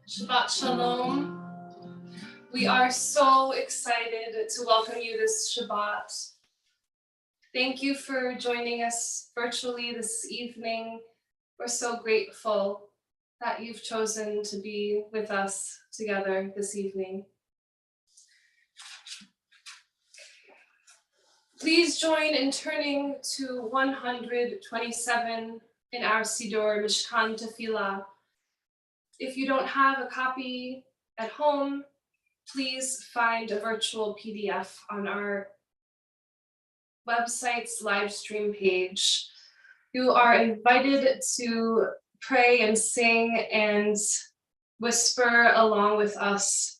Shabbat Shalom. We are so excited to welcome you this Shabbat. Thank you for joining us virtually this evening. We're so grateful that you've chosen to be with us together this evening. Please join in turning to 127 in our Siddur Mishkan Tefillah. If you don't have a copy at home, please find a virtual PDF on our website's live stream page. You are invited to pray and sing and whisper along with us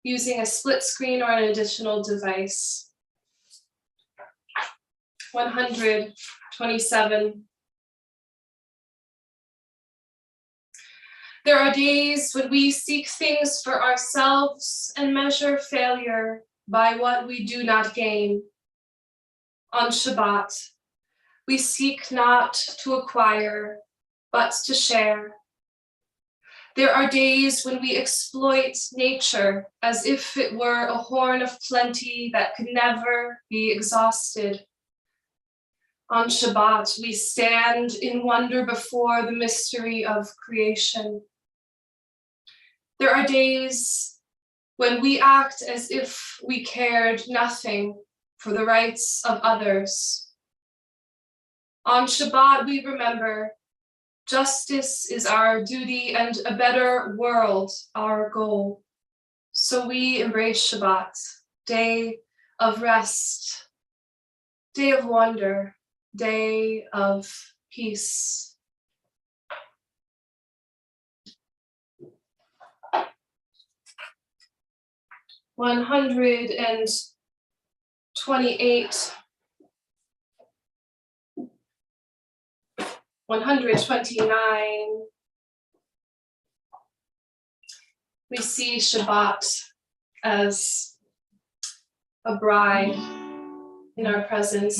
using a split screen or an additional device. 127. There are days when we seek things for ourselves and measure failure by what we do not gain. On Shabbat, we seek not to acquire, but to share. There are days when we exploit nature as if it were a horn of plenty that could never be exhausted. On Shabbat, we stand in wonder before the mystery of creation. There are days when we act as if we cared nothing for the rights of others. On Shabbat, we remember justice is our duty and a better world our goal. So we embrace Shabbat, day of rest, day of wonder, day of peace. One 128, 129, we see Shabbat as a bride in our presence.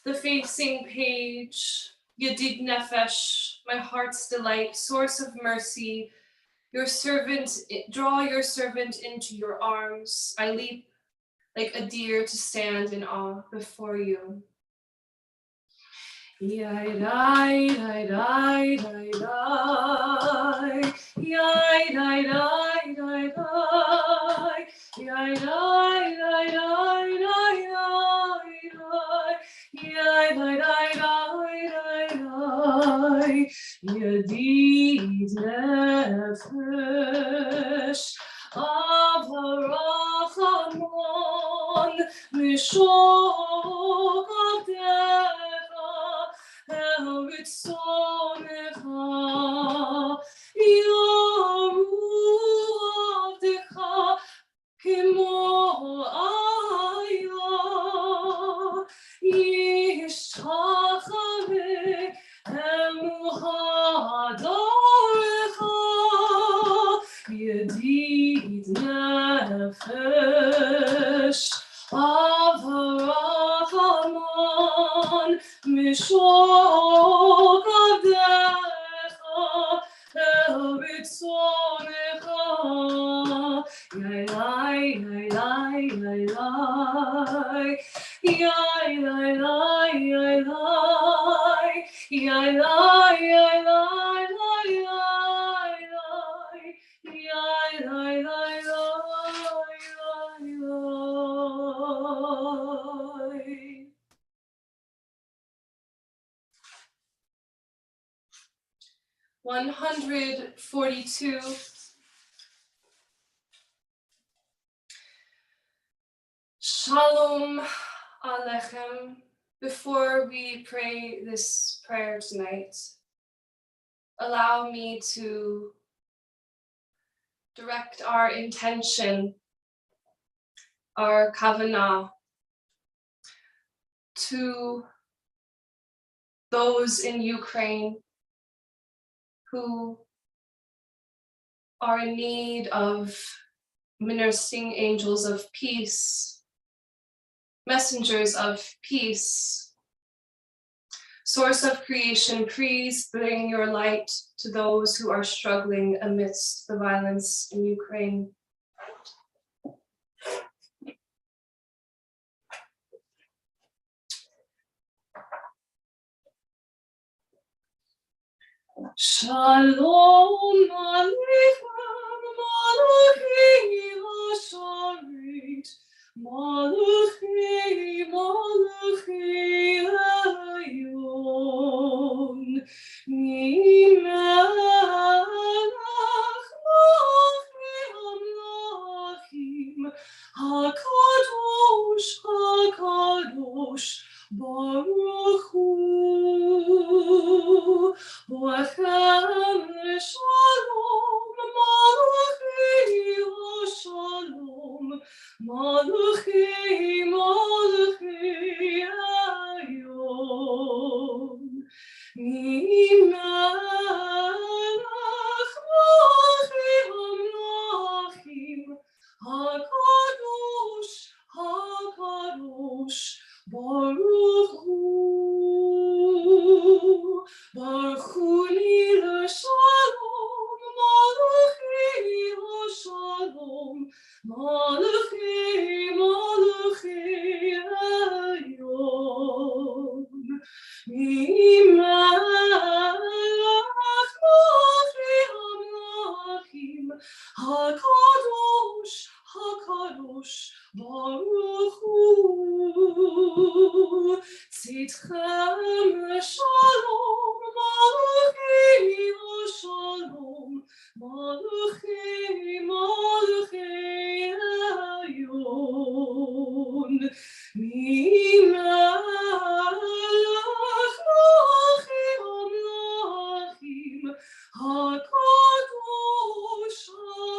The facing page, Yadig Nefesh, my heart's delight, source of mercy, your servant, draw your servant into your arms. I leap like a deer to stand in awe before you. Yai dai dai dai dai dai, yai dai dai dai dai, yai dai dai dai dai dai, yai dai dai dai dai dai, Yadid nefesh avarachamon mishok avdecha eritzonecha yaru avdecha kimo aya yishachare emuhadorecha Yadid nefesh avarachamon mishok avdecha eritzonecha yai lai yai lai yai lai yai lai yai lai yai lai yai lai yai lai yai lai 142. Shalom Alechem. Before we pray this prayer tonight, allow me to direct our intention, our kavanah, to those in Ukraine who are in need of ministering angels of peace, messengers of peace, source of creation, please bring your light to those who are struggling amidst the violence in Ukraine. Shalom Aleichem, Malachi Hasharit, Malachi, Malachi Elyon, Mimelach Malachi Amlachim, HaKadosh, HaKadosh, Baruch Hu. Wachem shalom, Malachi shalom, Malachi, Malachi ayon. Mimelach Malachi Amlachim, HaKadosh, HaKadosh, Baruch Hu. Baruch Hu l'shalom, Malachi l'shalom, Malachi, Malachi ayon. Mimelach Malachi Amlachim, HaKadosh, HaKadosh, Baruch Hu. Tzidchem l'shalom, Malachi l'shalom, Malachi, Malachi ayon. Mimelach Malachi Amlachim, HaKadosh,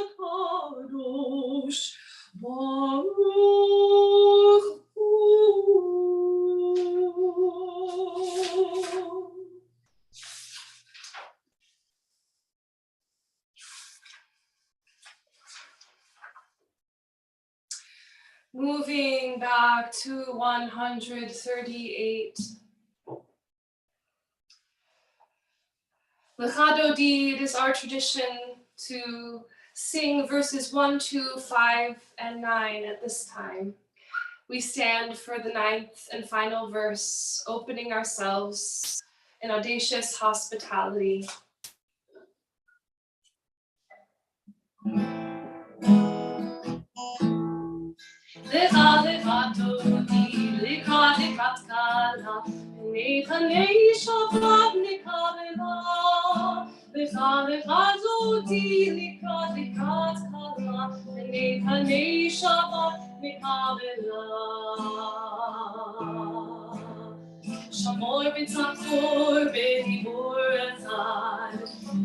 HaKadosh, Baruch Hu. Moving back to 138. Lecha Dodi, it is our tradition to sing verses 1, 2, 5, and 9 at this time. We stand for the 9th and final verse, opening ourselves in audacious hospitality. Lecha lecha Dodi, lecha lecha tkala, Panei Shabbat Kabbalat, Lecha lecha Dodi, lecha lecha tkala, Panei Shabbat Kabbalat. Shamor v'tzachor v'dibur echad,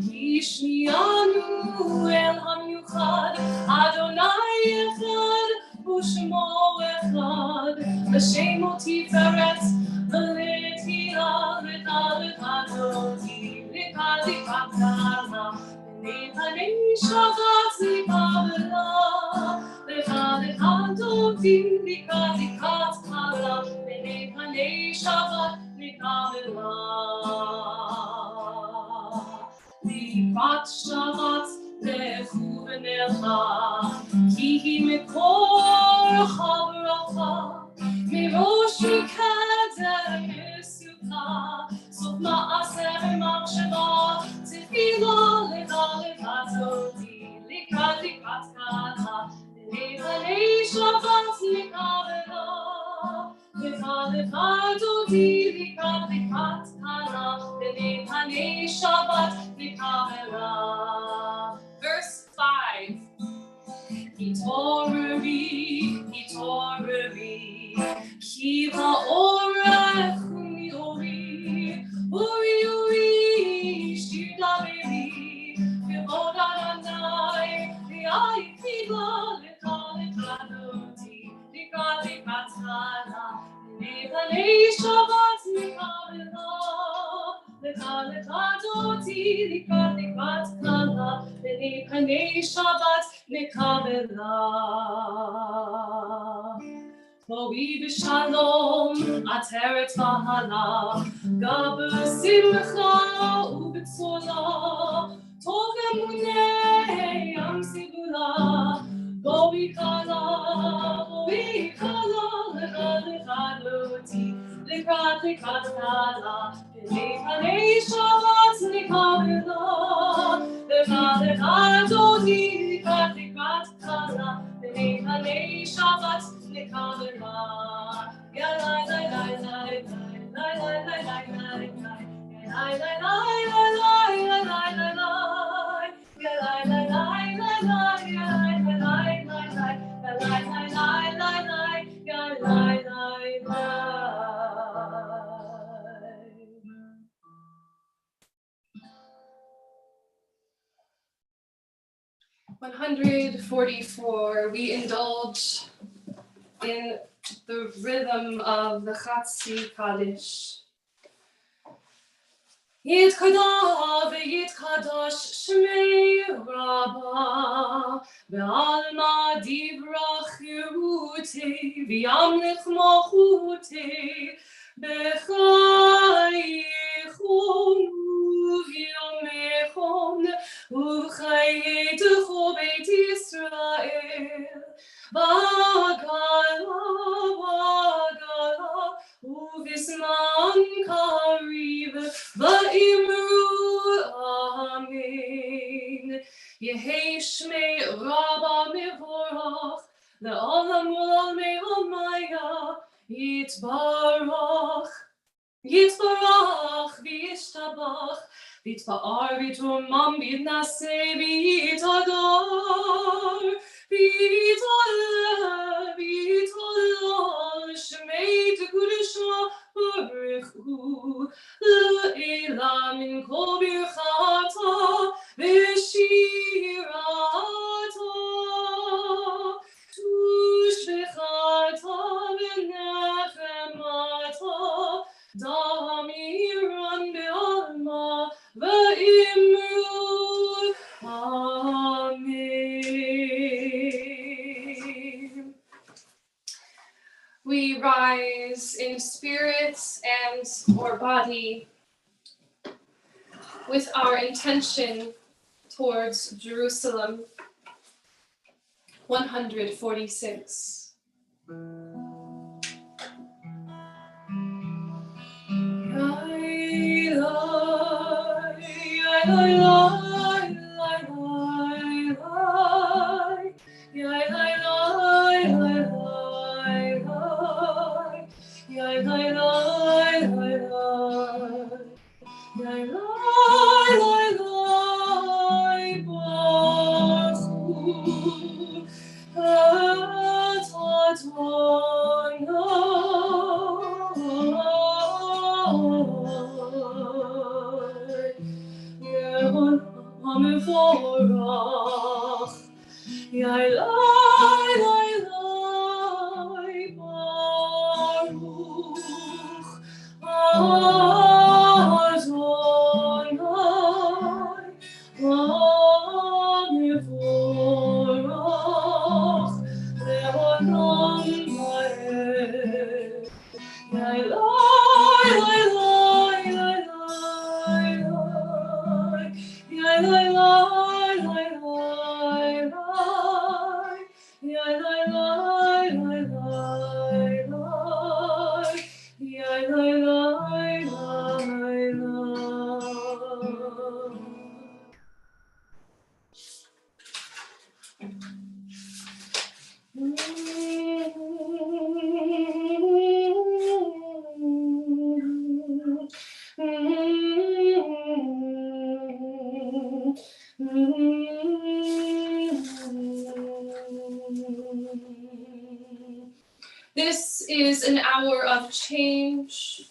Yishmianu el hamiuchad, Adonai echad, U'shmo echad, L'shemo tiferet, V'letila lecha lecha Dodi, lecha lecha tkala, Panei Shabbat Kabbalat, Lecha lecha Dodi, lecha lecha tkala, Panei Shabbat Kabbalat. Likrat Shabbat lechu v'necha, ki hi mekor chavracha, mirosh mikadeh yisuka, sof ma'aseh machshava, tefila lecha lecha Dodi, lecha lecha tkala, Panei Shabbat Kabbalat. Lecha lecha Dodi, lecha lecha tkala, Panei Shabbat Kabbalat. Verse 5. Hitorari, ki ha'orech uri, shir daveri, kevod Adonai, v'ayikila lecha lecha Dodi, lecha lecha tkala, Panei Shabbat Kabbalat. Lecha lecha Dodi, lecha lecha tkala, kala, b'nei panei Shabbat nekabela. Boi b'shalom, ateret v'hala, gabu simcha u'b'tzola, tov emunei am sibula, boi kala, lecha loti, לקראת קהלה, בני שבת נקבלה, לך דודי, לקראת קהלה, בני שבת נקבלה. יאללה לי לי לי לי $144, we indulge in the rhythm of the Chatzi Kaddish. Yitkada v'yitkadosh Shmei Rabba Be'alma divrach Yerutei V'yamlich mochutei B'chayichon u'v'yomechon u'chayetecho Beit Yisrael V'agala u'v'zman kariv Va'imru amen. Yehei Shmei Rabba mevorach le'olam olamei omaya yitbarach v'yishtabach v'yitpa'ar v'yitromam v'yitnaseh v'yitador v'yitolol Shmei tekudesha Baruchu Le'ela min kol birchata v'shirata tushbechata v'nechemata damiran be'alma v'imru amen. We rise in spirit and or body with our intention towards Jerusalem. 146. This is an hour of change.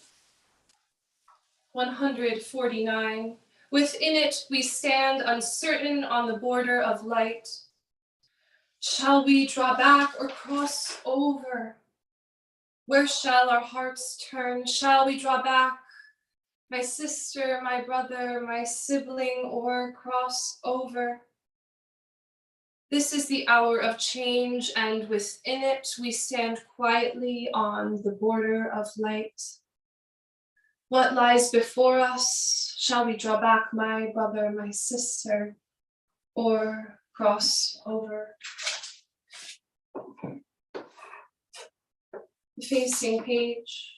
149. Within it we stand uncertain on the border of light. Shall we draw back or cross over? Where shall our hearts turn? Shall we draw back my sister, my brother, my sibling, or cross over. This is the hour of change, and within it we stand quietly on the border of light. What lies before us? Shall we draw back, my brother, my sister, or cross over? The facing page.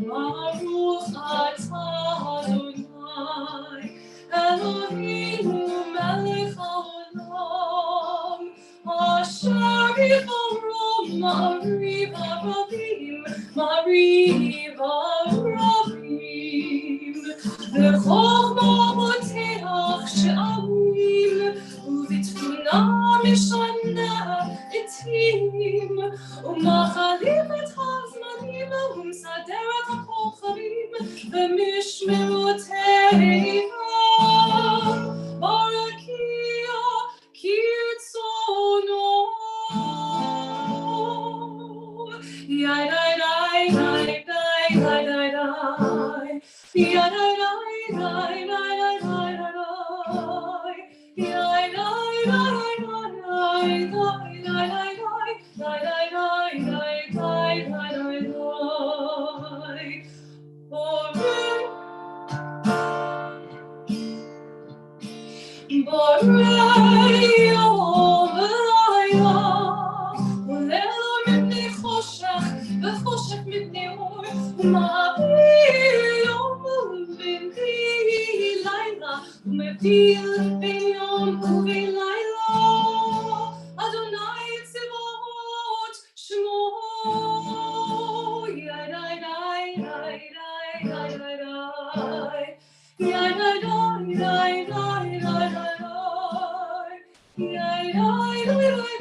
Baruch atah Adonai, Eloheinu melech haolam, asher yichorov ma'ariv harabim, v'chochma moteach she'amim, uv'tbuna mishaneh etim, ומאכלים את הזמנים ומסדר את הכוכבים ומשמרותיהם ברקיע כרצונו. יאי די די די די די די די יאי די די די די ומבדיל בין יום ובין לילה, אדוני צבאות שמו. יאי די די די די די די יאי די די די די די יאי די די די די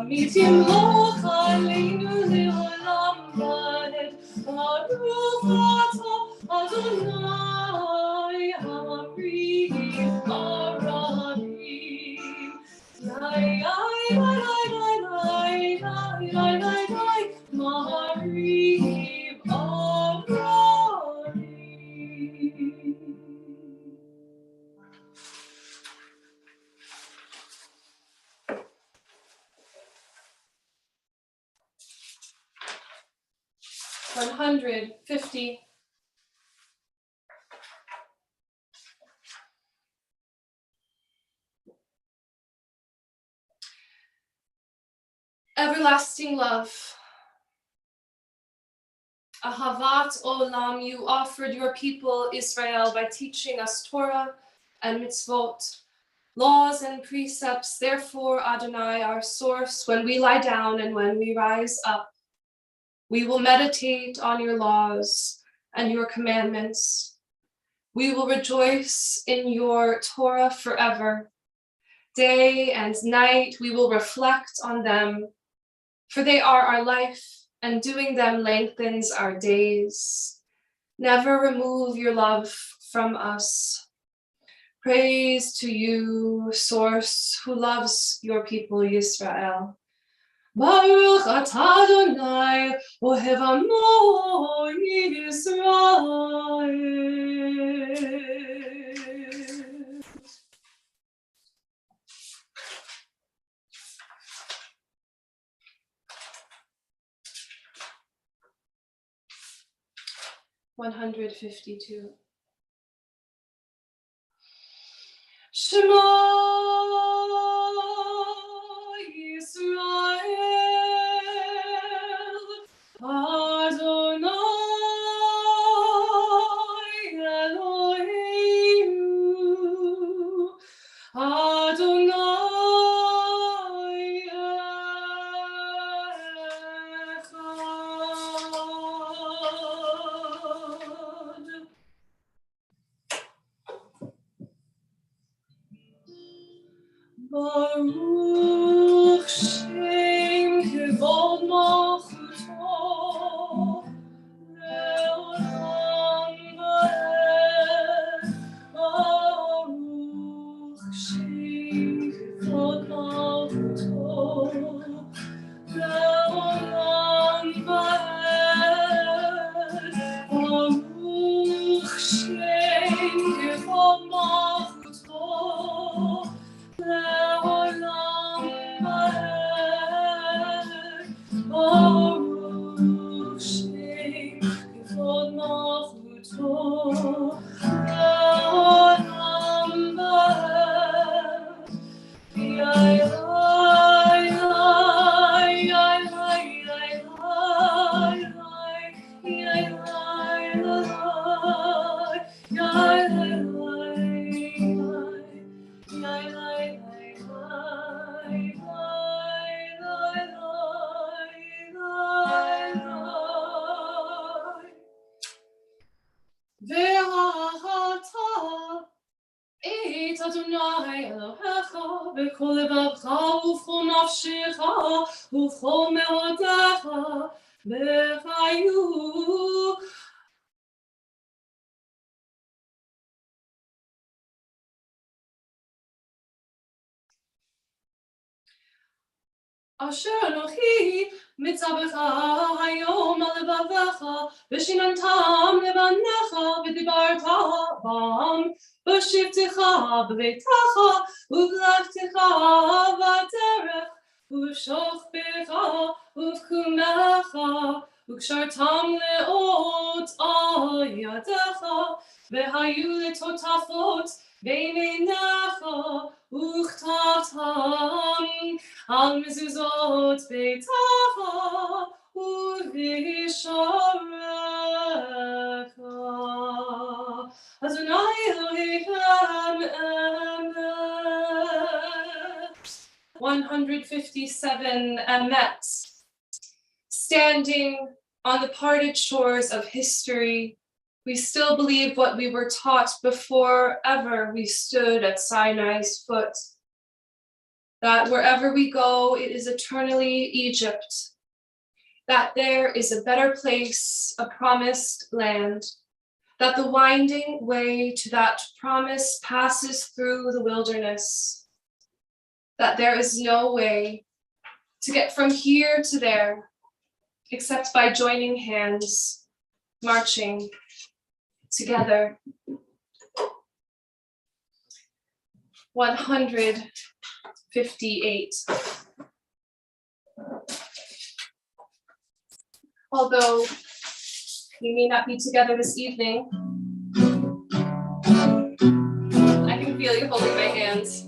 תמיד תמלוך עלינו לעולם ועד, ברוך אתה אדוני המריב הרבים. יאי יאי די די די די די די מריב הרבים. 150. Everlasting love. Ahavat olam, you offered your people Israel by teaching us Torah and mitzvot, laws and precepts. Therefore, Adonai, our source, when we lie down and when we rise up, we will meditate on your laws and your commandments. We will rejoice in your Torah forever. Day and night we will reflect on them, for they are our life, and doing them lengthens our days. Never remove your love from us. Praise to you, source, who loves your people Yisrael. Baruch atah Adonai, ohev amo Yisrael. $152. Shema Yisrael. Baruch Shem Kevod Malchuto Leolam Vaed. Baruch Shem Kevod Malchuto Leolam Vaed. Baruch Shem Kevod Malchuto Leolam Vaed. Baruch Shem Kevod Malchuto Leolam Vaed. Et Adonai Elohecha b'kol levacha uv'chol nafshecha uv'chol me'odecha b'chayu. Asher Anochi mitzabecha hayom al levavecha v'shinantam levanecha v'dibarta bam v'shivtecha b'veitecha uv'lachtecha v'derech uv'shochbecha uv'kumecha uv'kshartam leot al yadecha v'hayu letotafot beinenecha uchtavtam al mezuzot beitacha uvisharecha. Adonai Elohechem emet. 157 emet. Standing on the parted shores of history, we still believe what we were taught before ever we stood at Sinai's foot. That wherever we go, it is eternally Egypt, that there is a better place, a promised land, that the winding way to that promise passes through the wilderness, that there is no way to get from here to there, except by joining hands, marching together. 158. Although we may not be together this evening, I can feel you holding my hands.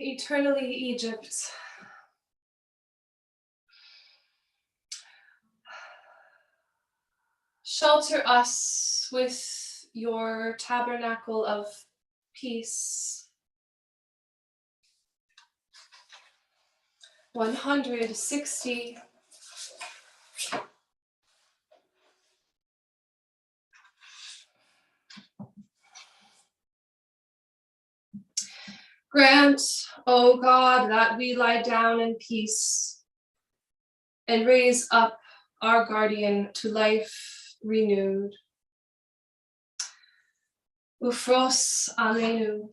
Eternally Egypt. Shelter us with your tabernacle of peace. 160. Grant, O God, that we lie down in peace and raise up our guardian to life renewed. Ufros Aleinu.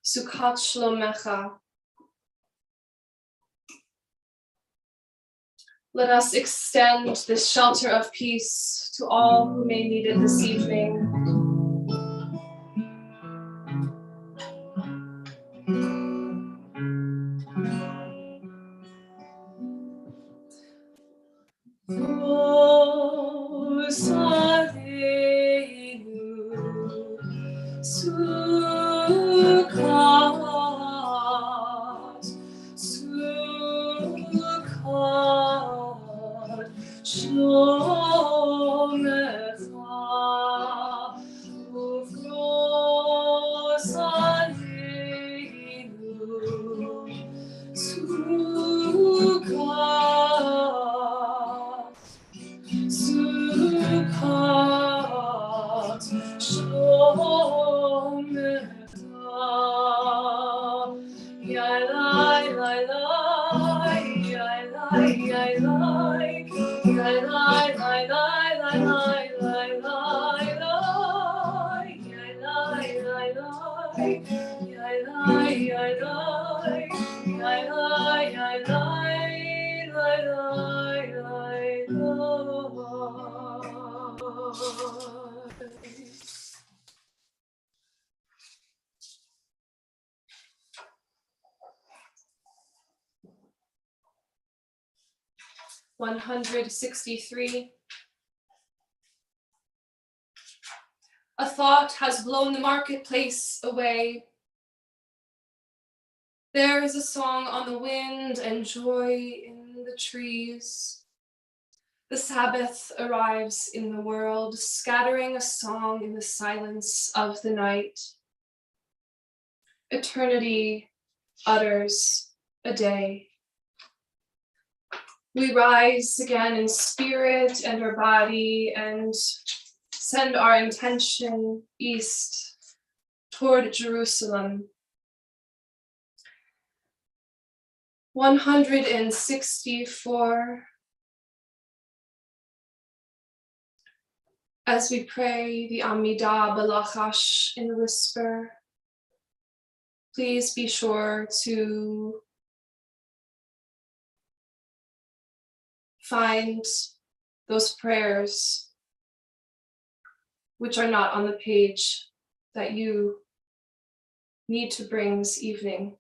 Sukkot Shlomecha. Let us extend this shelter of peace to all who may need it this evening. Ufros Aleinu. Sukkot, Sukkot, Shlomecha, Ufros Aleinu, Sukkot, Sukkot, Shlomecha, Yalai, Yalai, Yalai, Yalai, Yalai, Yalai, Yalai, Yalai, Yalai, Yalai, Yalai. 163. A thought has blown the marketplace away. There is a song on the wind and joy in the trees. The Sabbath arrives in the world, scattering a song in the silence of the night. Eternity utters a day. We rise again in spirit and our body and send our intention east toward Jerusalem. 164. As we pray the Amidah Balachash in whisper, please be sure to find those prayers which are not on the page that you need to bring this evening.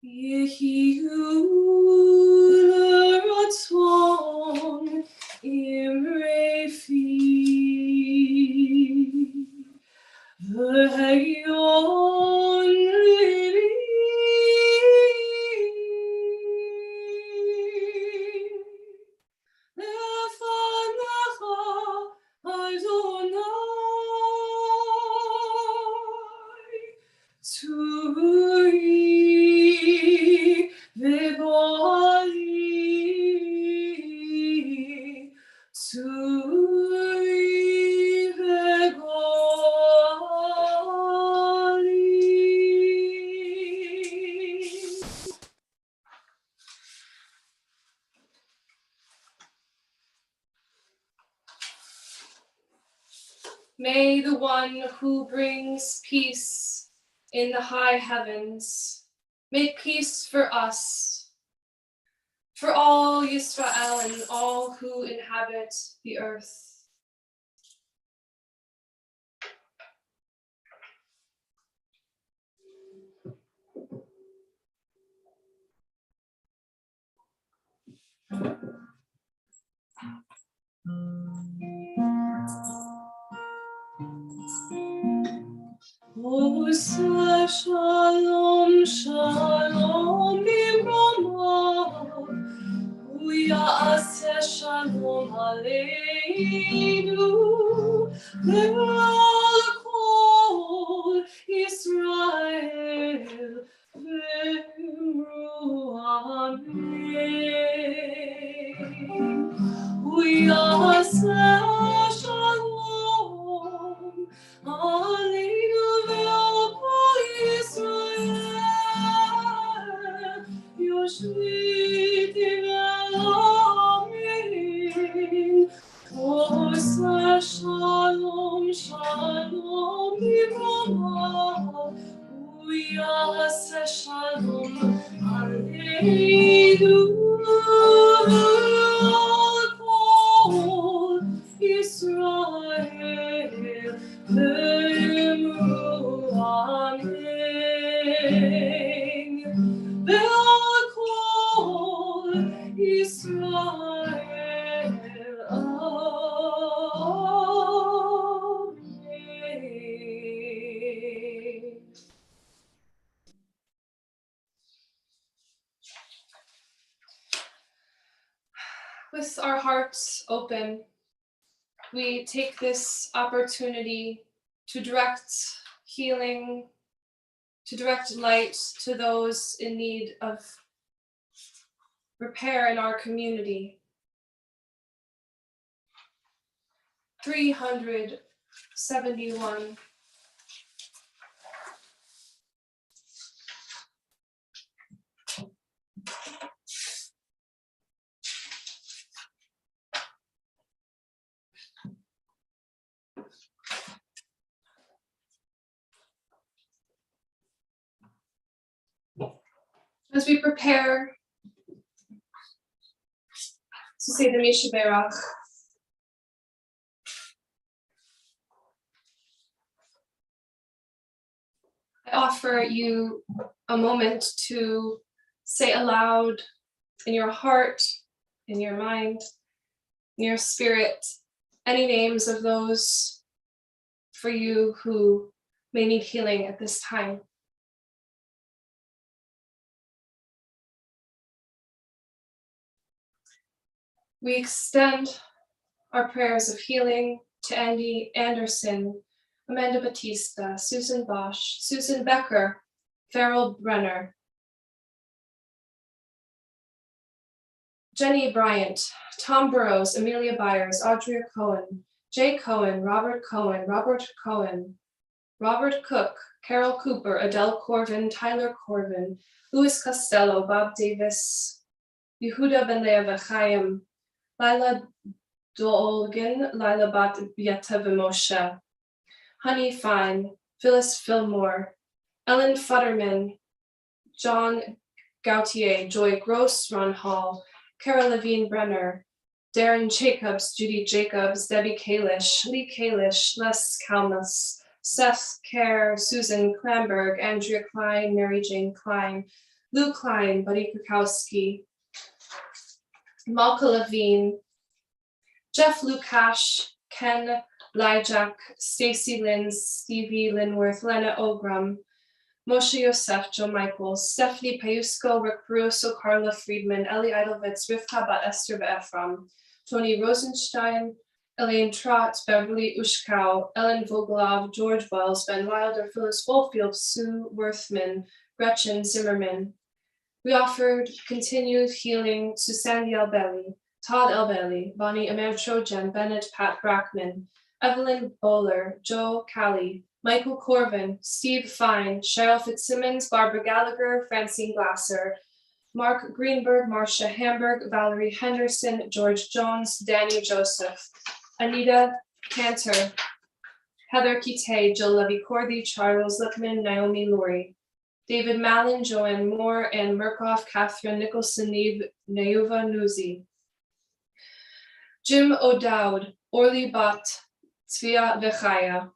Yehi ratzon imrefi v'hayon libi lefanecha Adonai Tzuri v'goli Tzuri v'goli. May the one who brings peace in the high heavens make peace for us, for all Yisrael and all who inhabit the earth. Oseh shalom, shalom bimromav, hu ya'aseh shalom aleinu, ve'al kol Yisrael, ve'emru amen. Hu ya'aseh shalom aleinu ve'al kol Yisrael, yoshviti ve'alamin. Oseh shalom, shalom. shalom aleinu kol Yisrael ve'imru amen ve'al kol Yisrael amen. With our hearts open, we take this opportunity to direct healing, to direct light to those in need of repair in our community. 371. As we prepare to say the Misha Berach, I offer you a moment to say aloud in your heart, in your mind, in your spirit, any names of those for you who may need healing at this time. We extend our prayers of healing to Andy Anderson, Amanda Batista, Susan Bosch, Susan Becker, Farrell Brenner, Jenny Bryant, Tom Burrows, Amelia Byers, Audrey Cohen, Jay Cohen, Robert Cook, Carol Cooper, Adele Corvin, Tyler Corvin, Louis Costello, Bob Davis, Yehuda Ben Leah Chaim, Lila Dolgan, Lila Bat Yeta Moshe, Honey Fine, Phyllis Fillmore, Ellen Futterman, John Gautier, Joy Gross, Ron Hall, Cara Levine Brenner, Darren Jacobs, Judy Jacobs, Debbie Kalish, Lee Kalish, Les Kalmus, Seth Kerr, Susan Klamberg, Andrea Klein, Mary Jane Klein, Lou Klein, Buddy Kukowski, Malka Levine, Jeff Lukash, Ken Lyjak, Stacy Lynn, Stevie Linworth, Lena Ogram, Moshe Yosef, Joe Michaels, Stephanie Payusko, Rick Russo, Carla Friedman, Ellie Idovitz, Rivka Bat Esther Be'Ephraim, Tony Rosenstein, Elaine Trott, Beverly Ushkow, Ellen Vogelov, George Wells, Ben Wilder, Phyllis Wolfield, Sue Worthman, Gretchen Zimmerman. We offered continued healing to Sandy Albelli, Todd Albelli, Bonnie Amantro, Jen Bennett, Pat Brackman, Evelyn Bowler, Joe Callie, Michael Corvin, Steve Fine, Cheryl Fitzsimmons, Barbara Gallagher, Francine Glasser, Mark Greenberg, Marcia Hamburg, Valerie Henderson, George Jones, Danny Joseph, Anita Cantor, Heather Kite, Jill Levy-Cordy, Charles Lippman, Naomi Laurie, David Mallon, Joanne Moore, Ann Murkoff, Catherine Nicholson, Nayuva Nuzi, Jim O'Dowd, Orly Bott, Tzvia Vechaya,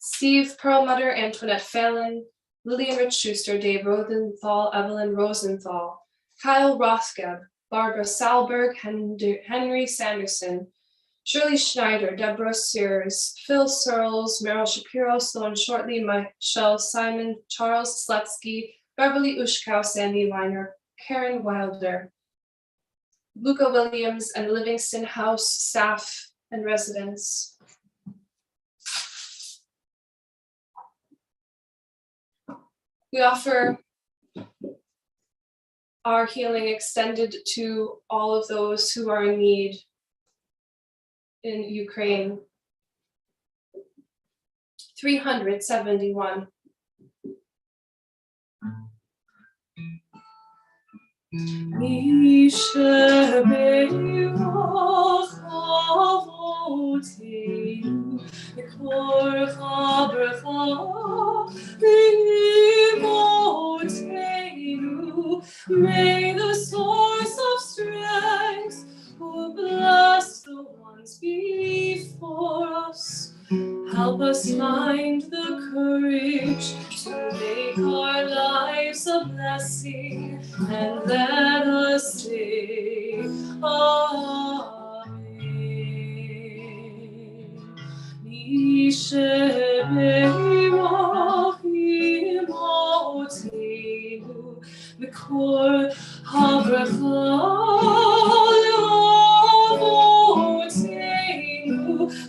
Steve Perlmutter, Antoinette Phelan, Lillian Rich Schuster, Dave Rosenthal, Evelyn Rosenthal, Kyle Rothgeb, Barbara Salberg, Henry Sanderson, Shirley Schneider, Deborah Sears, Phil Searles, Meryl Shapiro, Sloan Shortley, Michelle Simon, Charles Slutsky, Beverly Ushkow, Sandy Weiner, Karen Wilder, Luca Williams, and Livingston House staff and residents. We offer our healing extended to all of those who are in need in Ukraine. 371. May the source of strength who bless the ones before us help us find the courage to make our lives a blessing, and let us say Amen. Mikor havrachal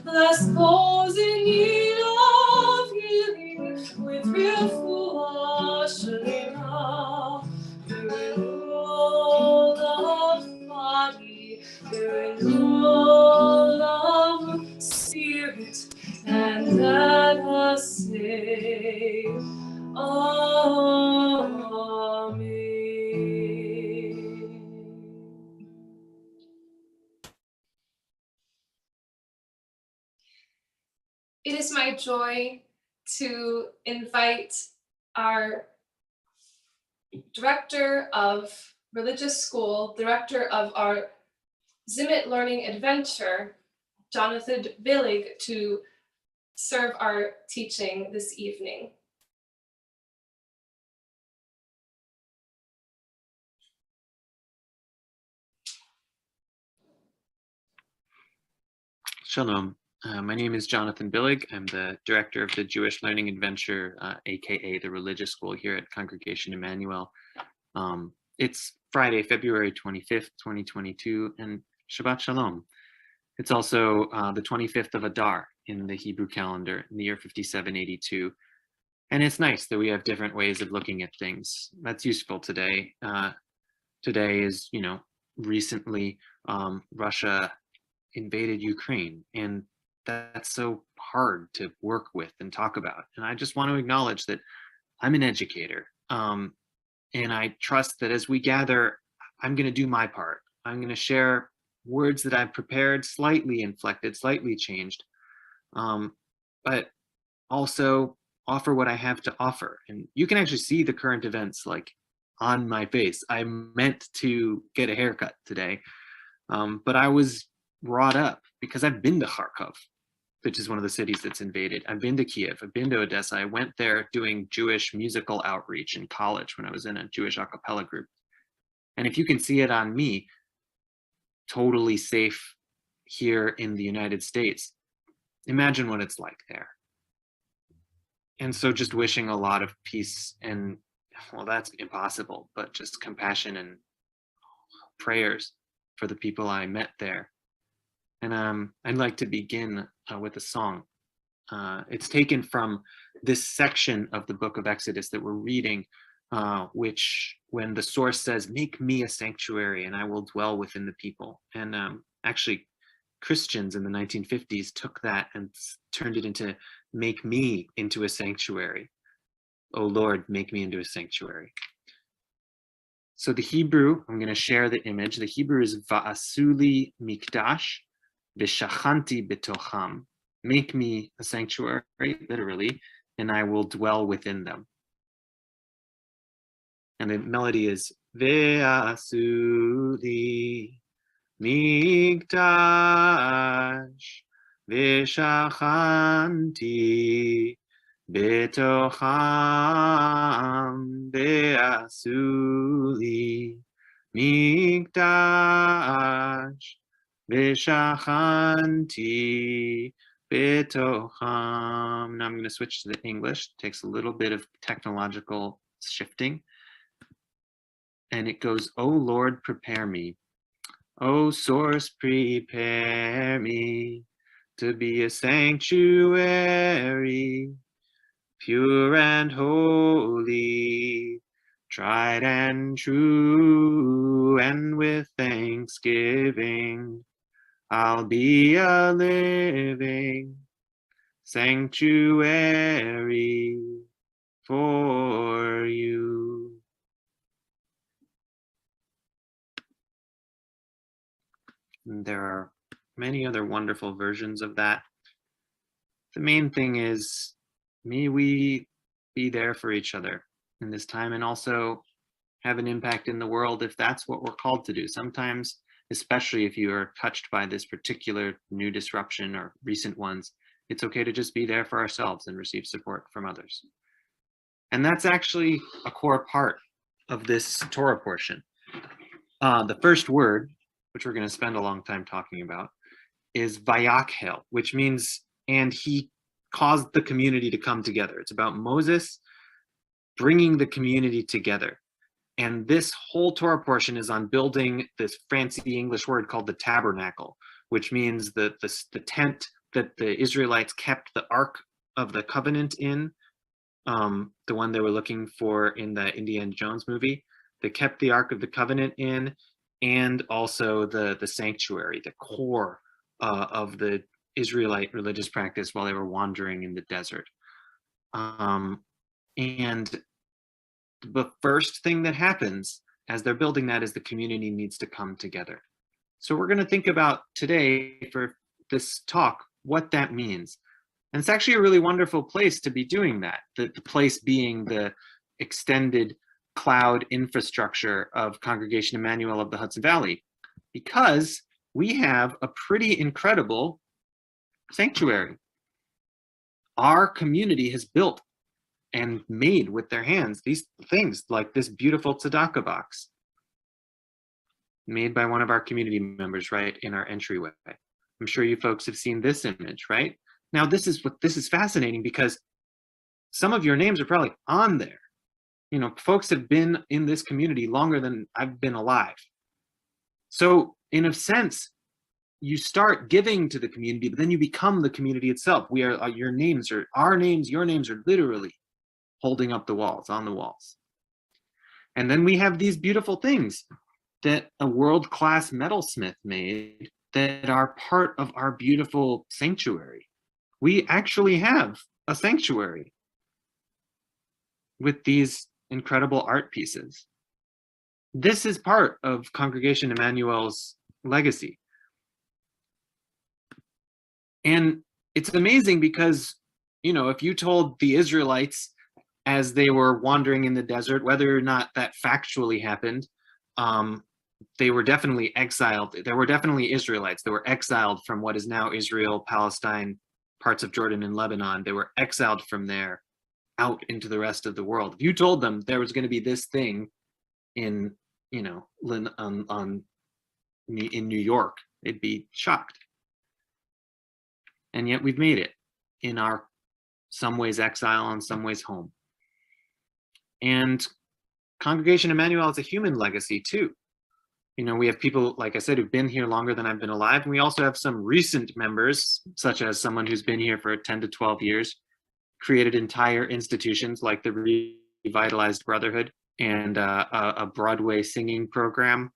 bless those in need of healing with refuah shalema, the renewal of body, the renewal of spirit, and let us say Amen. It is my joy to invite our director of religious school, director of our Zimit Learning Adventure, Jonathan Billig, to serve our teaching this evening. Shalom. My name is Jonathan Billig. I'm the director of the Jewish Learning Adventure, aka the religious school here at Congregation Emmanuel. It's Friday, February 25th, 2022, and Shabbat Shalom. It's also the 25th of Adar in the Hebrew calendar in the year 5782. And it's nice that we have different ways of looking at things. That's useful today. Today is, recently Russia invaded Ukraine, and that's so hard to work with and talk about. And I just want to acknowledge that I'm an educator, and I trust that as we gather, I'm going to do my part. I'm going to share words that I've prepared, slightly inflected, slightly changed, but also offer what I have to offer. And you can actually see the current events like on my face. I meant to get a haircut today, but I was brought up because I've been to Kharkov, which is one of the cities that's invaded. I've been to Kiev, I've been to Odessa. I went there doing Jewish musical outreach in college when I was in a Jewish a cappella group. And if you can see it on me, totally safe here in the United States, imagine what it's like there. And so just wishing a lot of peace and, well, that's impossible, but just compassion and prayers for the people I met there. And I'd like to begin with a song. It's taken from this section of the book of Exodus that we're reading, which when the source says, "Make me a sanctuary and I will dwell within the people." And actually, Christians in the 1950s took that and turned it into, "Make me into a sanctuary. Oh Lord, make me into a sanctuary." So the Hebrew, I'm going to share the image. The Hebrew is Va'asuli Mikdash V'shachanti betocham. Make me a sanctuary, literally, and I will dwell within them. And the melody is Ve'asuli Mikdash V'shachanti betocham. Ve'asuli Mikdash V'shachanti betocham. Now I'm going to switch to the English. It takes a little bit of technological shifting. And it goes, "O Lord, prepare me. O source, prepare me to be a sanctuary, pure and holy, tried and true, and with thanksgiving I'll be a living sanctuary for you." And there are many other wonderful versions of that. The main thing is, may we be there for each other in this time, and also have an impact in the world if that's what we're called to do. Sometimes, especially if you are touched by this particular new disruption or recent ones, it's okay to just be there for ourselves and receive support from others. And that's actually a core part of this Torah portion. The first word, which we're going to spend a long time talking about, is vayakhel, which means, and he caused the community to come together. It's about Moses bringing the community together. And this whole Torah portion is on building this fancy English word called the tabernacle, which means the tent that the Israelites kept the Ark of the Covenant in, the one they were looking for in the Indiana Jones movie. They kept the Ark of the Covenant in, and also the sanctuary, the core of the Israelite religious practice while they were wandering in the desert. And the first thing that happens as they're building that is the community needs to come together. So we're going to think about today for this talk what that means. And it's actually a really wonderful place to be doing that, the place being the extended cloud infrastructure of Congregation Emmanuel of the Hudson Valley, because we have a pretty incredible sanctuary. Our community has built and made with their hands these things like this beautiful tzedakah box made by one of our community members right in our entryway. I'm sure you folks have seen this image, right? Now, this is fascinating because some of your names are probably on there. You know, folks have been in this community longer than I've been alive. So in a sense, you start giving to the community, but then you become the community itself. We are, your names are literally holding up the walls, on the walls. And then we have these beautiful things that a world-class metalsmith made that are part of our beautiful sanctuary. We actually have a sanctuary with these incredible art pieces. This is part of Congregation Emmanuel's legacy. And it's amazing because, you know, if you told the Israelites as they were wandering in the desert, whether or not that factually happened, they were definitely exiled. There were definitely Israelites that were exiled from what is now Israel, Palestine, parts of Jordan and Lebanon. They were exiled from there out into the rest of the world. If you told them there was going to be this thing in, you know, in New York, they'd be shocked. And yet we've made it in our some ways exile and some ways home. And Congregation Emmanuel is a human legacy too. You know, we have people, like I said, who've been here longer than I've been alive. And we also have some recent members, such as someone who's been here for 10 to 12 years, created entire institutions like the Revitalized Brotherhood and a Broadway singing program.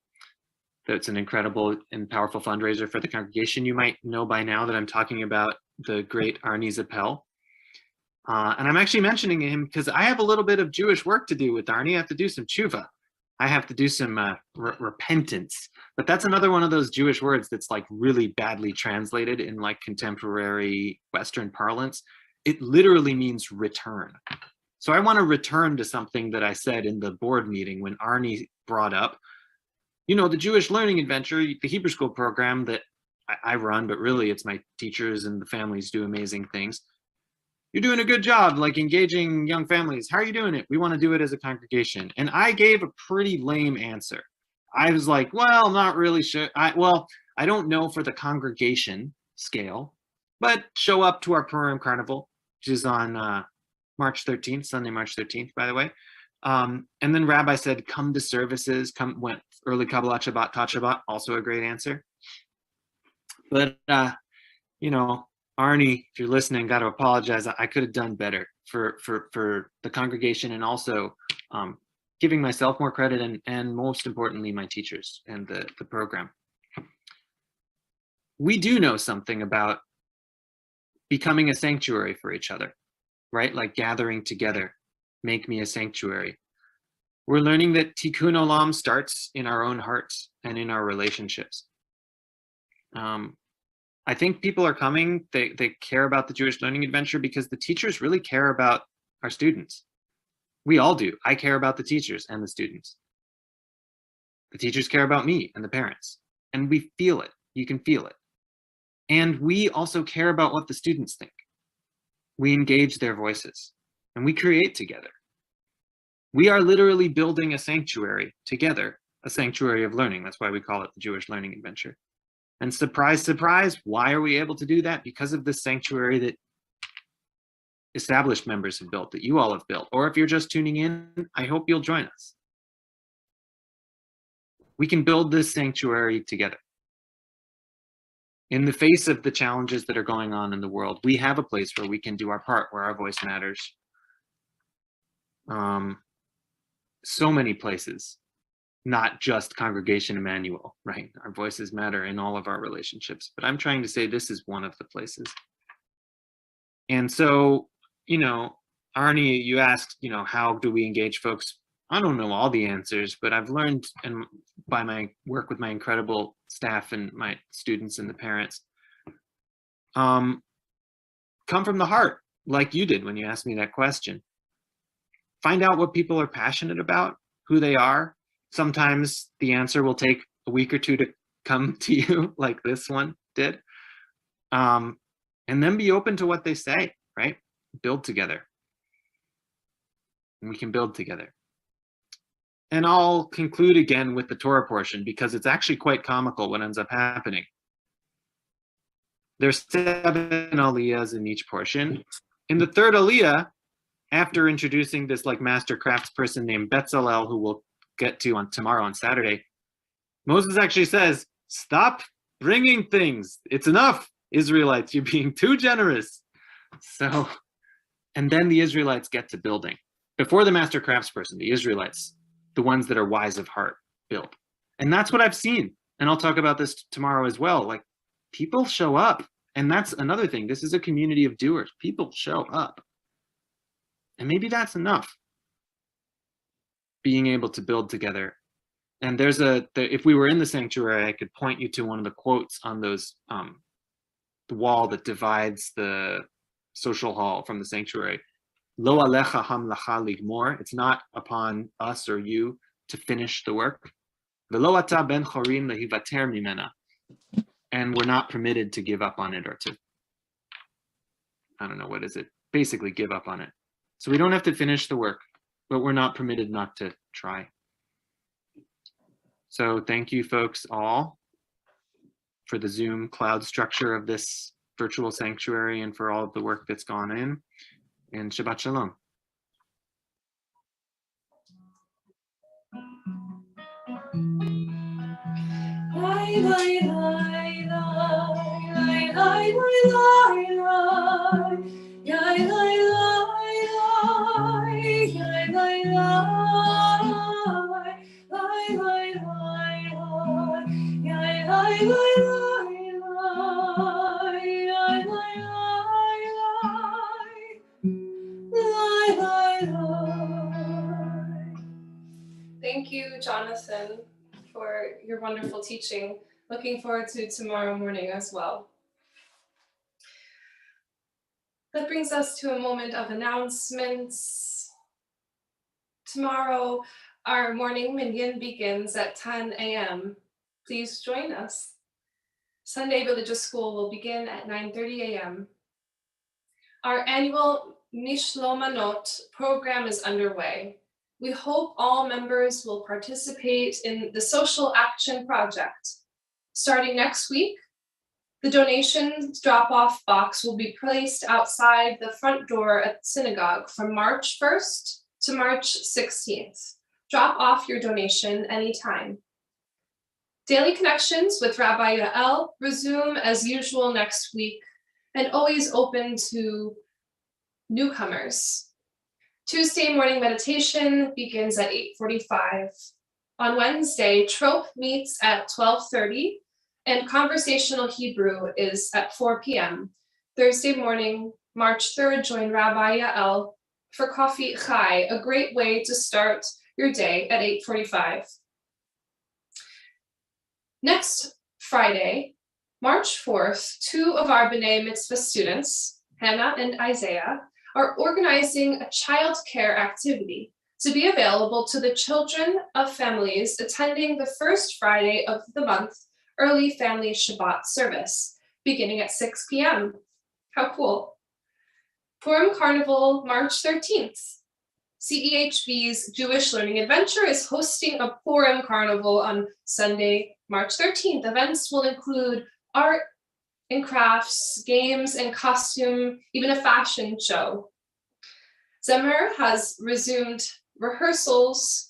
That's an incredible and powerful fundraiser for the congregation. You might know by now that I'm talking about the great Arnie Zappel. And I'm actually mentioning him because I have a little bit of Jewish work to do with Arnie. I have to do some tshuva. I have to do some repentance. But that's another one of those Jewish words that's like really badly translated in like contemporary Western parlance. It literally means return. So I want to return to something that I said in the board meeting when Arnie brought up, you know, the Jewish Learning Adventure, the Hebrew School program that I run, but really it's my teachers and the families do amazing things. You're doing a good job, like engaging young families. How are you doing it? We want to do it as a congregation. And I gave a pretty lame answer. I was like, well, I'm not really sure. I don't know for the congregation scale, but show up to our Purim Carnival, which is on March 13th, Sunday, March 13th, by the way. And then Rabbi said, come to services, went early Kabbalat, Shabbat, Tat Shabbat, also a great answer. But, you know, Arnie, if you're listening, got to apologize. I could have done better for the congregation and also giving myself more credit and most importantly, my teachers and the program. We do know something about becoming a sanctuary for each other, right? Like gathering together, make me a sanctuary. We're learning that Tikkun Olam starts in our own hearts and in our relationships. I think people are coming, they care about the Jewish Learning Adventure because the teachers really care about our students. We all do. I care about the teachers and the students. The teachers care about me and the parents. And we feel it. You can feel it. And we also care about what the students think. We engage their voices and we create together. We are literally building a sanctuary together, a sanctuary of learning. That's why we call it the Jewish Learning Adventure. And surprise, surprise, why are we able to do that? Because of this sanctuary that established members have built, that you all have built. Or if you're just tuning in, I hope you'll join us. We can build this sanctuary together. In the face of the challenges that are going on in the world, we have a place where we can do our part, where our voice matters. So many places, not just Congregation Emmanuel, right? Our voices matter in all of our relationships, but I'm trying to say this is one of the places. And so, Arnie, you asked, how do we engage folks? I don't know all the answers, but I've learned, and by my work with my incredible staff and my students and the parents, come from the heart, like you did when you asked me that question. Find out what people are passionate about, who they are. Sometimes the answer will take a week or two to come to you, like this one did. And then be open to what they say, right? Build together. And we can build together. And I'll conclude again with the Torah portion, because it's actually quite comical what ends up happening. There's 7 aliyahs in each portion. In the third aliyah, after introducing this master crafts person named Betzalel, who we'll get to tomorrow on Saturday, Moses actually says, stop bringing things. It's enough, Israelites. You're being too generous. So, and then the Israelites get to building. Before the master crafts person, the Israelites, the ones that are wise of heart, build. And that's what I've seen. And I'll talk about this tomorrow as well. People show up. And that's another thing. This is a community of doers. People show up. And maybe that's enough. Being able to build together. And there's if we were in the sanctuary, I could point you to one of the quotes on those, the wall that divides the social hall from the sanctuary. Lo alecha hamlacha ligmor. It's not upon us or you to finish the work. Velo ata ben chorin lehivater mimena. And we're not permitted to give up on it, or to, I don't know, what is it? Basically give up on it. So we don't have to finish the work, but we're not permitted not to try. So thank you folks all for the Zoom cloud structure of this virtual sanctuary and for all of the work that's gone in. And Shabbat Shalom. Thank you, Jonathan, for your wonderful teaching. Looking forward to tomorrow morning as well. That brings us to a moment of announcements. Tomorrow, our morning minyan begins at 10 a.m. Please join us. Sunday Religious School will begin at 9:30 a.m. Our annual Mishlomanot program is underway. We hope all members will participate in the Social Action Project. Starting next week, the donations drop-off box will be placed outside the front door at the synagogue from March 1st to March 16th. Drop off your donation anytime. Daily Connections with Rabbi Yael resume as usual next week and always open to newcomers. Tuesday morning meditation begins at 8:45. On Wednesday, Trope meets at 12:30 and Conversational Hebrew is at 4 p.m. Thursday morning, March 3rd, join Rabbi Yael for Coffee Chai, a great way to start your day at 8:45. Next Friday, March 4th, 2 of our B'nai Mitzvah students, Hannah and Isaiah, are organizing a child care activity to be available to the children of families attending the first Friday of the month early family Shabbat service, beginning at 6 p.m. How cool. Purim Carnival, March 13th. CEHV's Jewish Learning Adventure is hosting a Purim Carnival on Sunday, March 13th. Events will include art and crafts, games and costume, even a fashion show. Zemer has resumed rehearsals,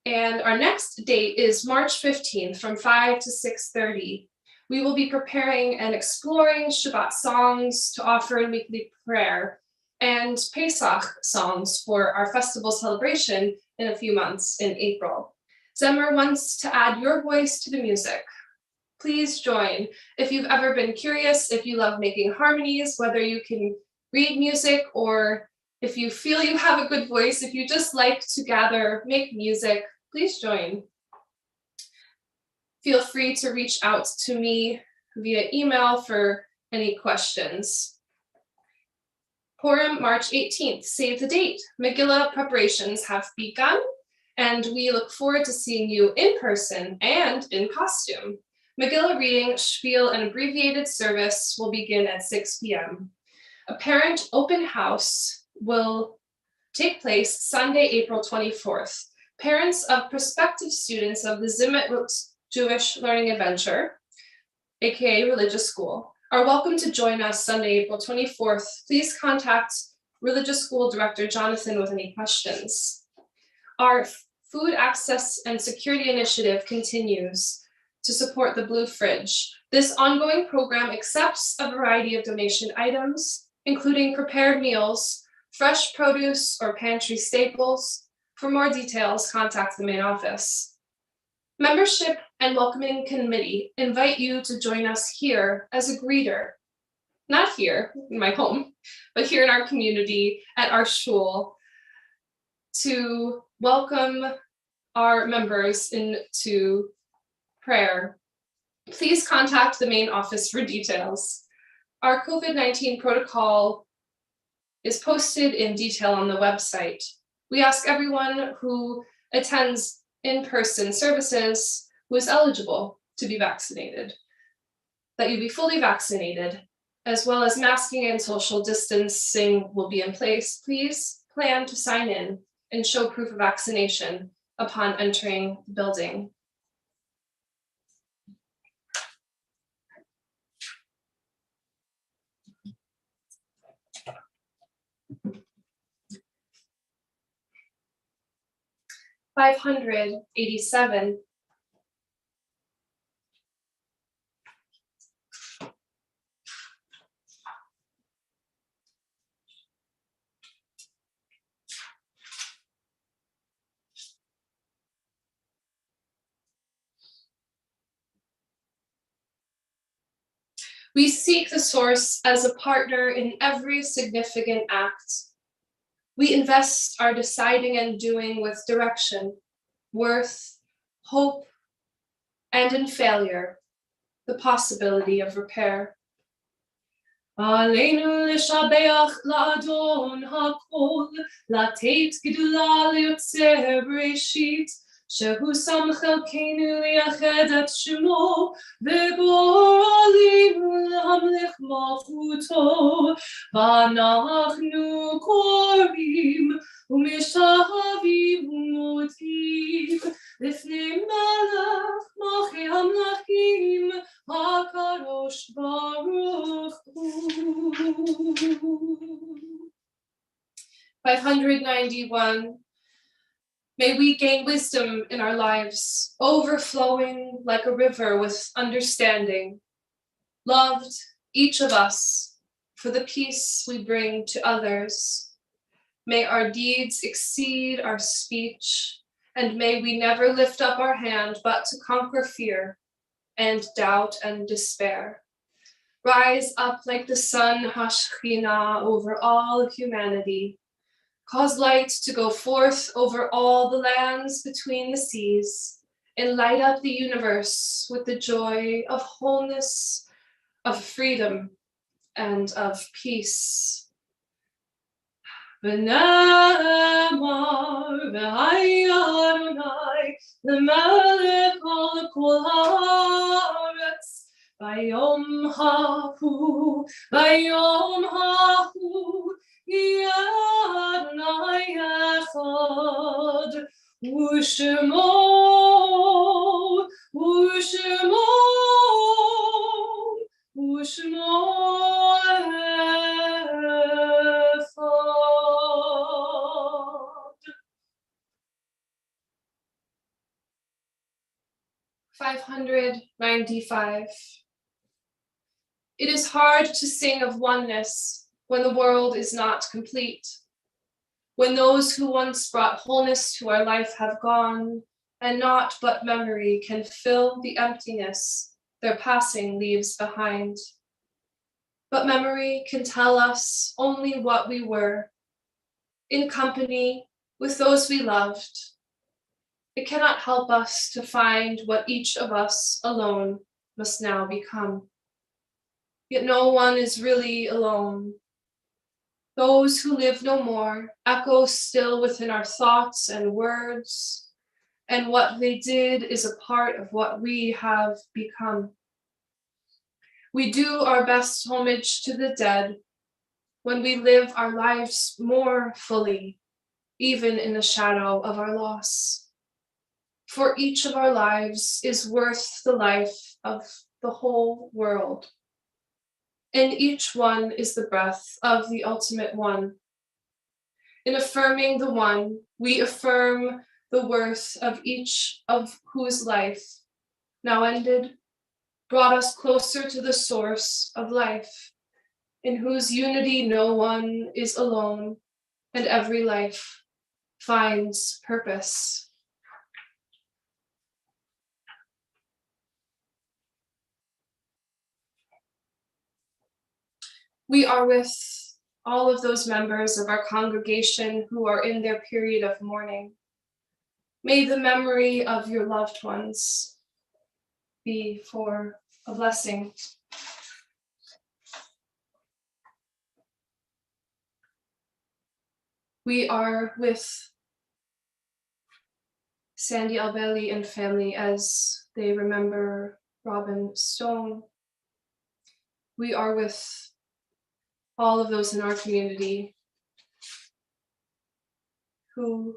and our next date is March 15th from 5 to 6:30. We will be preparing and exploring Shabbat songs to offer in weekly prayer and Pesach songs for our festival celebration in a few months in April. Zemer wants to add your voice to the music. Please join. If you've ever been curious, if you love making harmonies, whether you can read music or if you feel you have a good voice, if you just like to gather, make music, please join. Feel free to reach out to me via email for any questions. Purim, March 18th, save the date. Megillah preparations have begun, and we look forward to seeing you in person and in costume. Megillah reading, spiel, and abbreviated service will begin at 6 p.m. A parent open house will take place Sunday, April 24th. Parents of prospective students of the Zimet Jewish Learning Adventure, aka Religious School, are welcome to join us Sunday, April 24th. Please contact Religious School Director Jonathan with any questions. Our food access and security initiative continues to support the Blue Fridge. This ongoing program accepts a variety of donation items, including prepared meals, fresh produce, or pantry staples. For more details, contact the main office. Membership and Welcoming Committee invite you to join us here as a greeter, not here in my home, but here in our community at our shul, to welcome our members into prayer. Please contact the main office for details. Our COVID-19 protocol is posted in detail on the website. We ask everyone who attends in-person services who is eligible to be vaccinated, that you be fully vaccinated, as well as masking and social distancing will be in place. Please plan to sign in and show proof of vaccination upon entering the building. $587. We seek the source as a partner in every significant act. We invest our deciding and doing with direction, worth, hope, and in failure, the possibility of repair. Aleinu l'shabeach la'adon ha'kol, la'teit gidula li'yotzer b'reshit, shehu sam chelkeinu li'ached et shemo, v'gor aleinu l'hamlech malchuto, v'anachnu korim, u'mishavim u'motim, lifnei melech malchei hamlachim, HaKadosh Baruch Hu. 591. May we gain wisdom in our lives, overflowing like a river with understanding, loved, each of us, for the peace we bring to others. May our deeds exceed our speech, and may we never lift up our hand but to conquer fear and doubt and despair. Rise up like the sun, Hashchina, over all humanity. Cause light to go forth over all the lands between the seas, and light up the universe with the joy of wholeness, of freedom, and of peace. ונאמר והיה אדוני למלך על כל הארץ ביום ההוא יהיה אדוני אחד ושמו אחד. 595. It is hard to sing of oneness when the world is not complete, when those who once brought wholeness to our life have gone, and naught but memory can fill the emptiness their passing leaves behind. But memory can tell us only what we were, in company with those we loved. It cannot help us to find what each of us alone must now become. Yet no one is really alone. Those who live no more echo still within our thoughts and words, and what they did is a part of what we have become. We do our best homage to the dead when we live our lives more fully, even in the shadow of our loss. For each of our lives is worth the life of the whole world. And each one is the breath of the ultimate one. In affirming the one, we affirm the worth of each of whose life, now ended, brought us closer to the source of life, in whose unity no one is alone, and every life finds purpose. We are with all of those members of our congregation who are in their period of mourning. May the memory of your loved ones be for a blessing. We are with Sandy Albelli and family as they remember Robin Stone. We are with all of those in our community who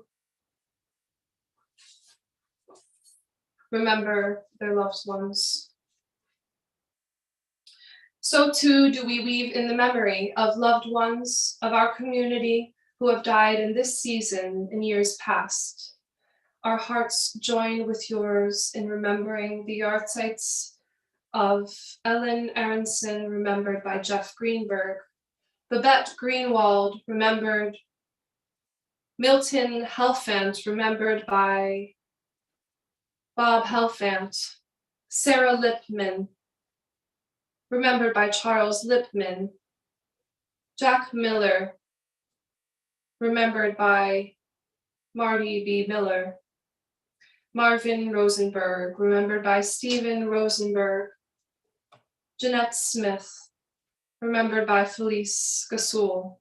remember their loved ones. So too do we weave in the memory of loved ones of our community who have died in this season in years past. Our hearts join with yours in remembering the yahrzeits of Ellen Aronson, remembered by Jeff Greenberg, Babette Greenwald, remembered, Milton Helfand, remembered by Bob Helfand, Sarah Lipman, remembered by Charles Lipman, Jack Miller, remembered by Marty B. Miller, Marvin Rosenberg, remembered by Stephen Rosenberg, Jeanette Smith, remembered by Felice Gasul,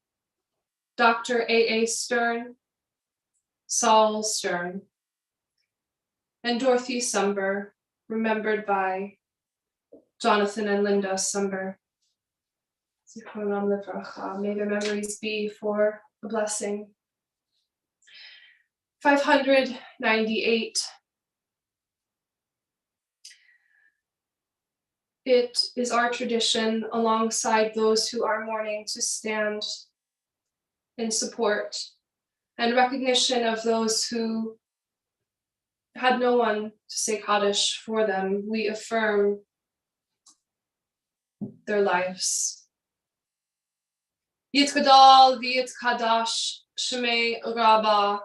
Dr. A.A. Stern, Saul Stern, and Dorothy Sumber, remembered by Jonathan and Linda Sumber. May their memories be for a blessing. 598. It is our tradition, alongside those who are mourning, to stand in support and recognition of those who had no one to say Kaddish for them. We affirm their lives. Yitkadal v'yitkadash shmei rabba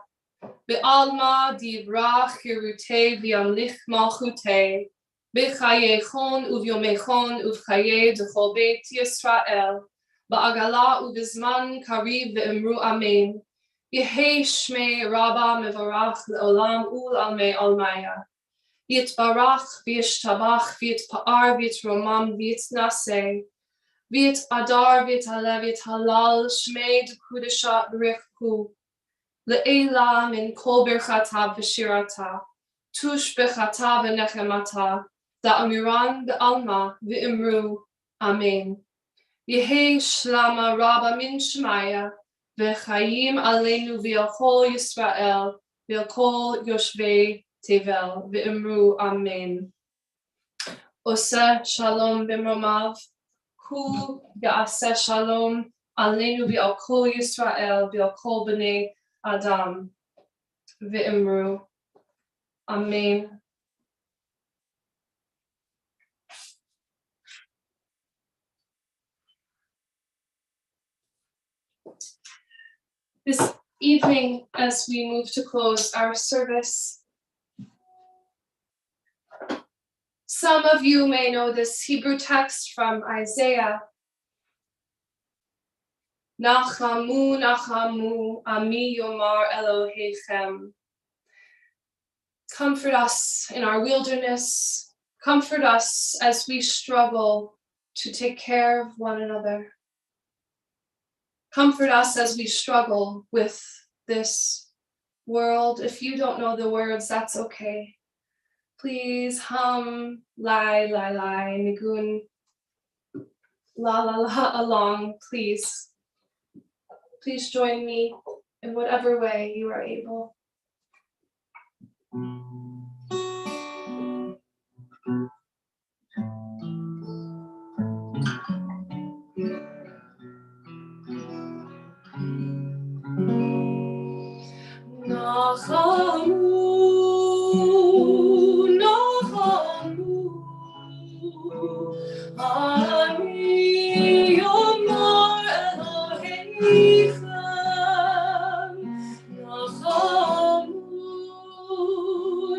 be'alma divrach hirute v'yamlich malchute b'chayechon uvyomechon uvchaye d'chol beit Yisrael ba'agala uvizman kariv ve'emru amen Yehei shmei rabba mevarach le'olam ul almei almaya Yitbarach v'yishtabach v'yitpa'ar v'yitromam v'yitnaseh Vit Adar, Vit Alev, Vit Halal, Shmei Kudashat Richu, Le'ela min Kol Birchata V'Shirata, Tush Bechata V'Nechemata, Da'amiran Be'alma V'Imru, Amen. Yehi Shlama Rabba min Shemaya, V'Chaim Aleinu V'Yachol Yisrael, V'Yachol Yoshvei Tevel, V'Imru, Amen. Ose Shalom B'Mromav, Hu Ya'aseh Shalom, Aleinu V'Yachol Yisrael, V'Yachol B'nei Adam, V'Imru, Amen. This evening, as we move to close our service, some of you may know this Hebrew text from Isaiah. Nachamu, Nachamu, Ami Yomar Elohechem. Comfort us in our wilderness. Comfort us as we struggle to take care of one another. Comfort us as we struggle with this world. If you don't know the words, that's okay. Please hum, lai, lai, lai, nigun, la, la, la, along, please. Please join me in whatever way you are able. Nachamu, Nachamu, Ani Yomar Elohechem. Nachamu,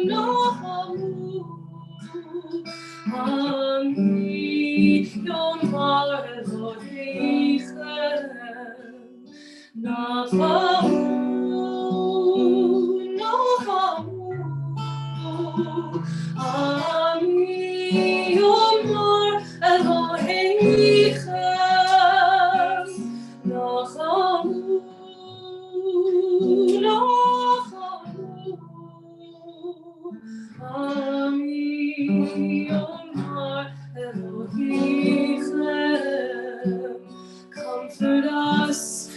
Nachamu, Ani Yomar Elohechem. Nachamu, Ami Yomar Elohechem. Nachamu, Nachamu, Ami Yomar Elohechem. Comfort us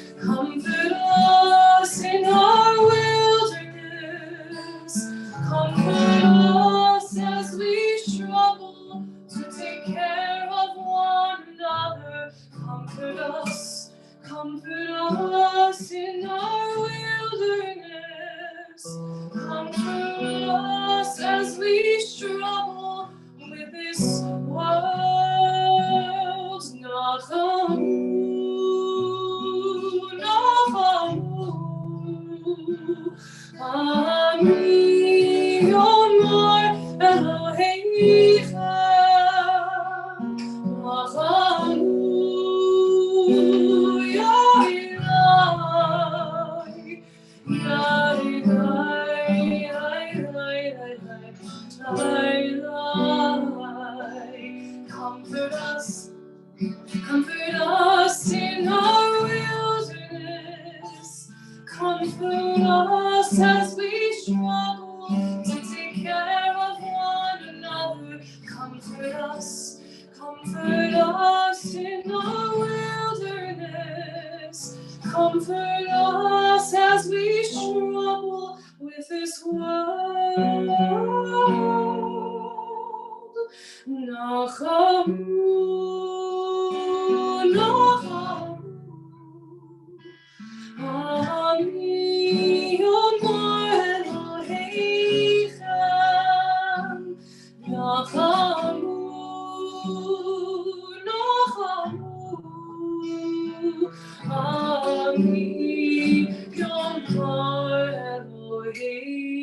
in our wilderness. Comfort us as we struggle to take care of one another. Comfort us in our wilderness. Comfort us as we struggle with this world. Nachamu, Ami Yomar Elohechem. Nachamu, Ya Elai, Ya Elai. Comfort us in our wilderness. Comfort us as we struggle to take care of one another. Comfort us in our wilderness. Comfort us as we struggle with this world. Nachamu, Nachamu, Ami Yomar Elohechem. Nachamu, Nachamu, Ami Yomar Elohechem.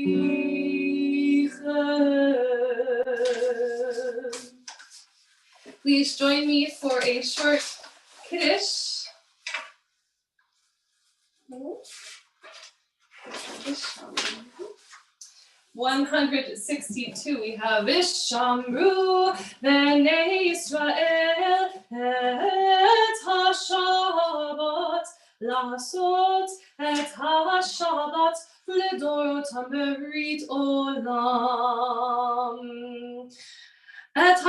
Please join me for a short Kiddush. 162, we have Vishamru Bnei Yisrael et HaShabbat Lasot et HaShabbat L'dorotam berit olam et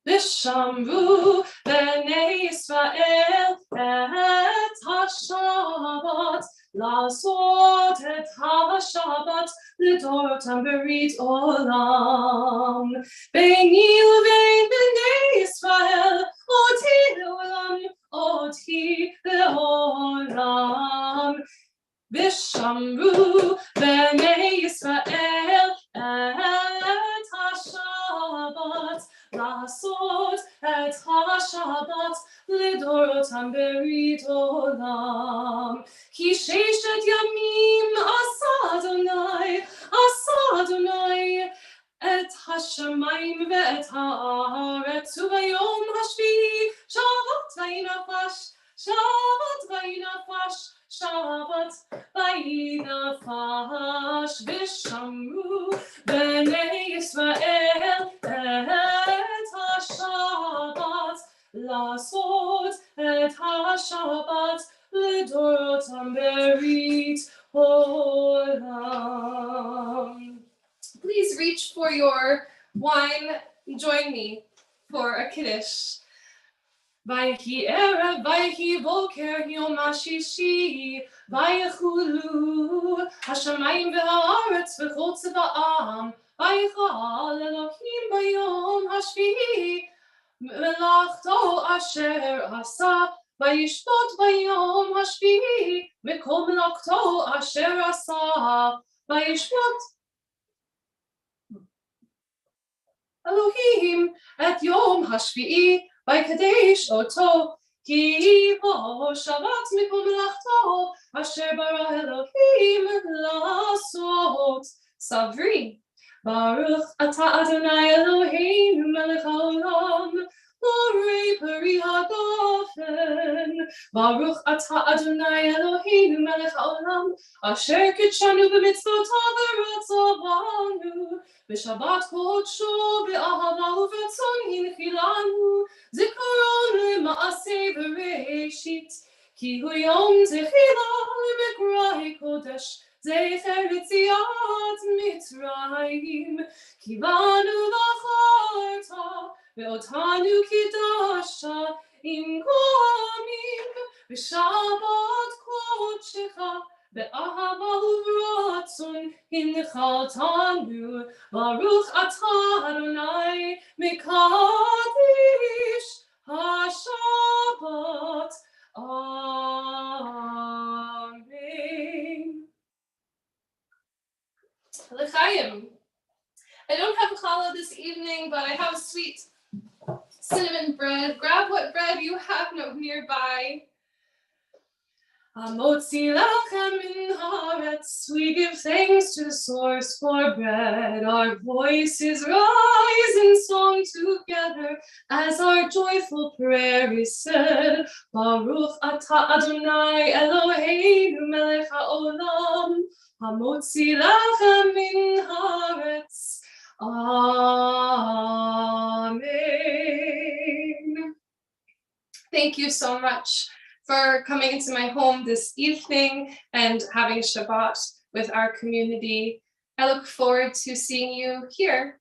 Vishamru Bnei Yisrael et HaShabbat Lasot et HaShabbat L'dorotam berit olam Beini uvein Bnei Yisrael Oti leolam Oti leolam Vishamru Bnei Yisrael et HaShabbat Lasot et HaShabbat L'dorotam berit olam Ki sheshet yamim asa Adonai et hashamayim ve'et haaretz u'bayom hashvi'i Shabbat vayinafash Shabbat vayinafash Shabbat vayinafash Vishamru Bnei Yisrael et HaShabbat Lasot et HaShabbat L'dorotam berit olam. Please reach for your wine. Join me for a kiddush. Vayhi erev, vayhi boker, yom hashishi, vayechulu, hashamayim ve'haaretz v'chol tzva'am, vaychal Elohim bayom hashvi'i, melachto asher asa, vayishpot bayom hashvi'i, mikol melachto asher asa, vayishpot Elohim et yom hashvi'i, Vaykadesh oto, ki bo Shabbat mikol melachto, asher bara Elohim lasot. Savri, Baruch ata Adonai Eloheinu melech haolam, borei peri hagofen. Baruch ata Adonai Eloheinu melech haolam, asher kitshanu b'mitzvotav v'ratzavanu, b'shabbat kodsho b'ahava u'v'ratzon hinchilanu, zikaron l'maaseh bereshit, ki hu yom techila l'mikrai kodesh, zecher l'tziat mitzrayim, ki banu v'acharta, ve'otanu kidasha, im kohanim, b'shabbat kodshecha, be'ahava u'v'ratzon hinchaltanu, Baruch atah Adonai mekadesh haShabbat. Amen. L'chaim. I don't have challah this evening, but I have sweet cinnamon bread. Grab what bread you have nearby. Amotzi lachem min haaretz, we give thanks to the source for bread. Our voices rise in song together as our joyful prayer is said. Baruch atah Adonai Eloheinu melech haolam, Amotzi lachem min haaretz. Amen. Thank you so much for coming into my home this evening and having Shabbat with our community. I look forward to seeing you here